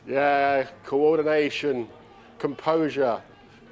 Yeah, coordination, composure,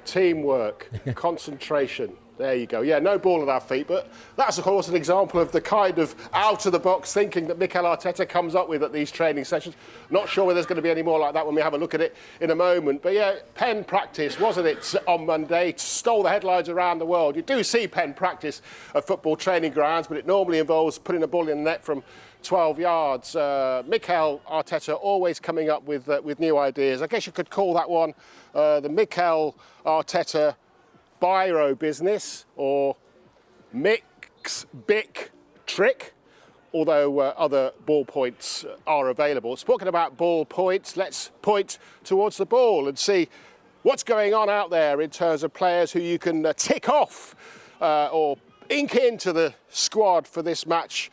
teamwork, concentration. There you go. Yeah, no ball at our feet, but that's, of course, an example of the kind of out-of-the-box thinking that Mikel Arteta comes up with at these training sessions. Not sure whether there's going to be any more like that when we have a look at it in a moment. But yeah, pen practice, wasn't it, on Monday? It stole the headlines around the world. You do see pen practice at football training grounds, but it normally involves putting a ball in the net from 12 yards. Mikel Arteta always coming up with new ideas. I guess you could call that one the Mikel Arteta biro business, or mix bic trick, although other ball points are available. Speaking about ball points, let's point towards the ball and see what's going on out there in terms of players who you can tick off or ink into the squad for this match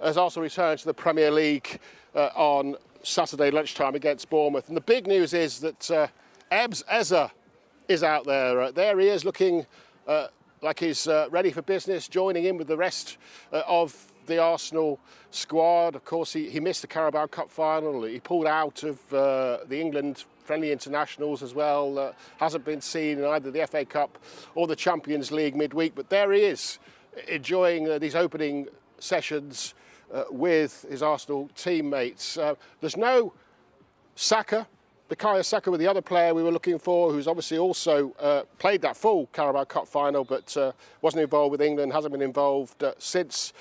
as Arsenal return to the Premier League on Saturday lunchtime against Bournemouth. And the big news is that Ebbs Eza is out there. There he is, looking like he's ready for business, joining in with the rest of the Arsenal squad. Of course, he missed the Carabao Cup final. He pulled out of the England friendly internationals as well. Hasn't been seen in either the FA Cup or the Champions League midweek. But there he is, enjoying these opening sessions with his Arsenal teammates. There's no Saka. Bukayo Saka with the other player we were looking for, who's obviously also played that full Carabao Cup final, but wasn't involved with England, hasn't been involved since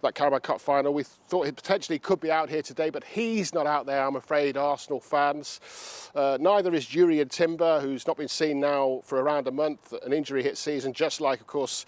that Carabao Cup final. We thought he potentially could be out here today, but he's not out there, I'm afraid, Arsenal fans. Neither is Jurian Timber, who's not been seen now for around a month, an injury-hit season, just like, of course,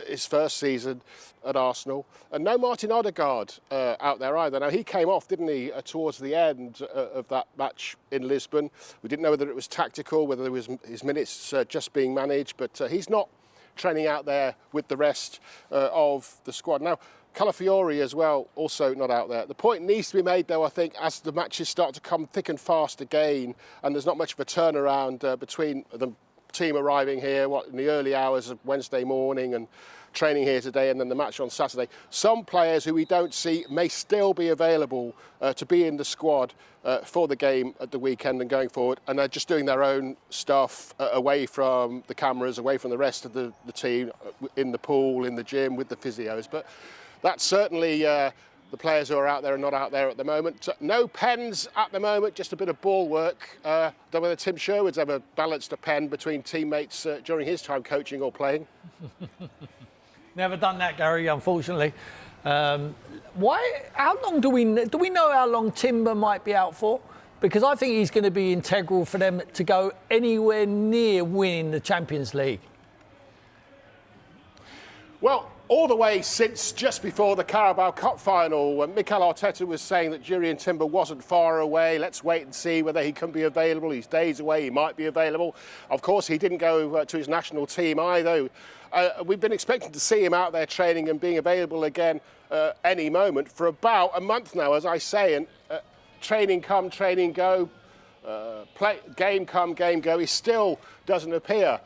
his first season at Arsenal. And no Martin Odegaard out there either. Now, he came off, didn't he, towards the end of that match in Lisbon. We didn't know whether it was tactical, whether it was his minutes just being managed, but he's not training out there with the rest of the squad. Now, Calafiori as well, also not out there. The point needs to be made, though, I think, as the matches start to come thick and fast again, and there's not much of a turnaround between the team arriving here, in the early hours of Wednesday morning and training here today, and then the match on Saturday. Some players who we don't see may still be available to be in the squad for the game at the weekend and going forward, and they're just doing their own stuff away from the cameras, away from the rest of the team, in the pool, in the gym, with the physios. But that's certainly the players who are out there and not out there at the moment. No pens at the moment, just a bit of ball work. Don't know whether Tim Sherwood's ever balanced a pen between teammates during his time coaching or playing. Never done that, Gary, unfortunately. Why? How long do we know how long Timber might be out for? Because I think he's going to be integral for them to go anywhere near winning the Champions League. Well, all the way since just before the Carabao Cup final, when Mikel Arteta was saying that Jurian Timber wasn't far away. Let's wait and see whether he can be available. He's days away, he might be available. Of course, he didn't go to his national team either. We've been expecting to see him out there training and being available again any moment for about a month now, as I say. And training come, training go. Game come, game go. He still doesn't appear.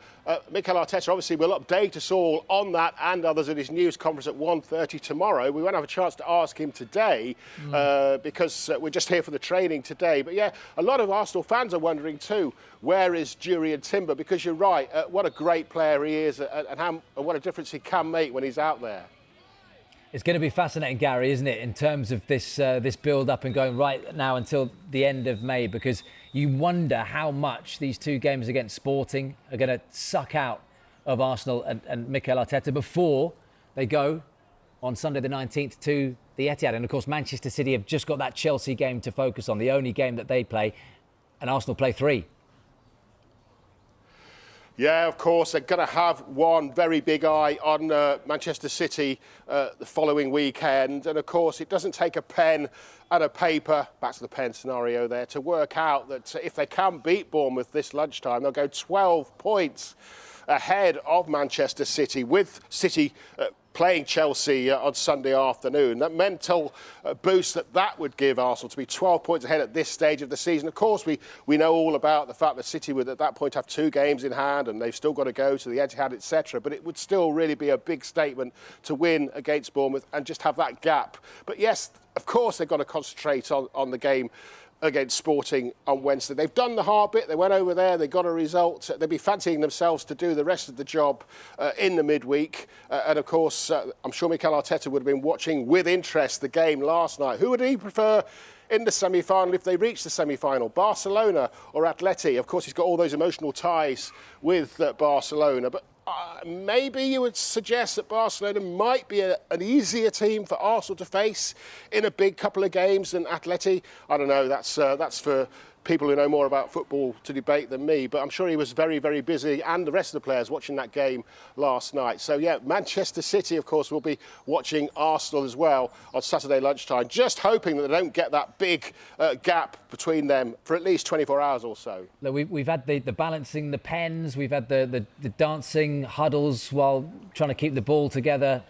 Mikel Arteta obviously will update us all on that and others at his news conference at 1:30 tomorrow. We won't have a chance to ask him today because we're just here for the training today. But yeah, a lot of Arsenal fans are wondering too, where is Jurian Timber? Because you're right, what a great player he is and what a difference he can make when he's out there. It's going to be fascinating, Gary, isn't it, in terms of this build-up and going right now until the end of May, because you wonder how much these two games against Sporting are going to suck out of Arsenal and Mikel Arteta before they go on Sunday the 19th to the Etihad. And, of course, Manchester City have just got that Chelsea game to focus on, the only game that they play, and Arsenal play 3. Yeah, of course, they're going to have one very big eye on Manchester City the following weekend. And, of course, it doesn't take a pen and a paper, back to the pen scenario there, to work out that if they can beat Bournemouth this lunchtime, they'll go 12 points ahead of Manchester City, with City playing Chelsea on Sunday afternoon. That mental boost that would give Arsenal to be 12 points ahead at this stage of the season. Of course, we know all about the fact that City would at that point have 2 games in hand and they've still got to go to the Etihad, etc. But it would still really be a big statement to win against Bournemouth and just have that gap. But yes, of course, they've got to concentrate on the game against Sporting on Wednesday. They've done the hard bit. They went over there, they got a result. They'll be fancying themselves to do the rest of the job in the midweek. And of course, I'm sure Mikel Arteta would have been watching with interest the game last night. Who would he prefer in the semi-final if they reach the semi-final, Barcelona or Atleti? Of course, he's got all those emotional ties with Barcelona, but maybe you would suggest that Barcelona might be an easier team for Arsenal to face in a big couple of games than Atleti. I don't know, that's for people who know more about football to debate than me, but I'm sure he was very, very busy, and the rest of the players watching that game last night. So yeah, Manchester City, of course, will be watching Arsenal as well on Saturday lunchtime, just hoping that they don't get that big gap between them for at least 24 hours or so. Look, we've had the balancing the pens, we've had the dancing huddles while trying to keep the ball together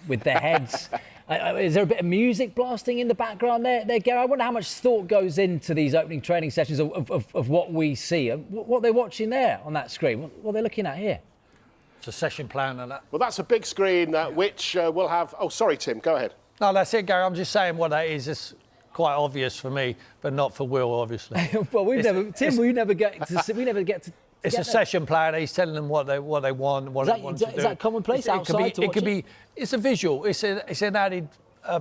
with their heads. Is there a bit of music blasting in the background there, Gary? I wonder how much thought goes into these opening training sessions of what we see. What they're watching there on that screen, what they're looking at here. It's a session plan and that. Well, that's a big screen which will have... Oh, sorry, Tim, go ahead. No, that's it, Gary. I'm just saying what that is. It's quite obvious for me, but not for Will, obviously. Well, we never get to. It's a session plan. He's telling them what they want, they want to do. Is that commonplace outside? It's a visual. It's an added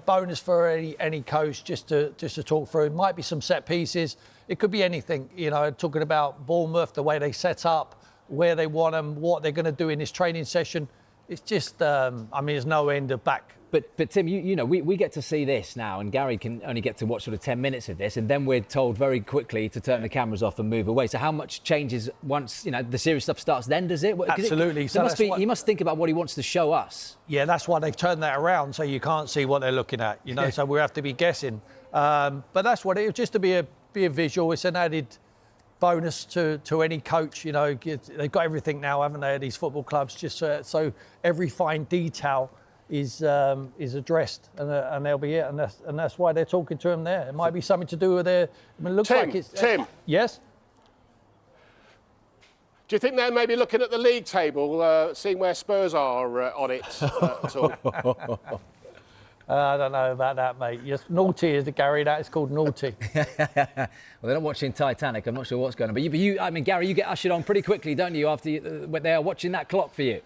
bonus for any coach just to talk through. It might be some set pieces. It could be anything. You know, talking about Bournemouth, the way they set up, where they want them, what they're going to do in this training session. It's just, I mean, there's no end of back. But Tim, you know, we get to see this now, and Gary can only get to watch sort of 10 minutes of this, and then we're told very quickly to turn the cameras off and move away. So how much changes once, you know, the serious stuff starts then, does it? Absolutely. He must think about what he wants to show us. Yeah, that's why they've turned that around, so you can't see what they're looking at, you know, so we have to be guessing. But that's what it is, just to be a visual. It's an added bonus to any coach, you know. They've got everything now, haven't they, at these football clubs, just so every fine detail is addressed, and they'll be it, and that's why they're talking to him there. It might be something to do with their. I mean, it looks like it's Tim. Yes. Do you think they're maybe looking at the league table, seeing where Spurs are on it at all? I don't know about that, mate. Yes, naughty is the Gary. That is called naughty. Well, they're not watching Titanic. I'm not sure what's going on, but you, I mean, Gary, you get ushered on pretty quickly, don't you? After they are watching that clock for you.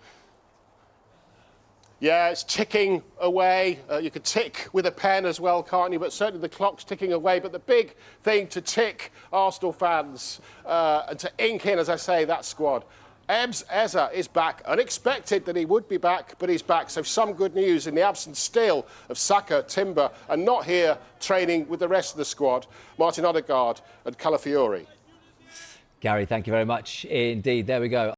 Yeah, it's ticking away. You could tick with a pen as well, can't you? But certainly the clock's ticking away. But the big thing to tick, Arsenal fans, and to ink in, as I say, that squad. Ebbs Eza is back. Unexpected that he would be back, but he's back. So some good news in the absence still of Saka, Timber, and not here training with the rest of the squad, Martin Odegaard and Calafiori. Gary, thank you very much indeed. There we go.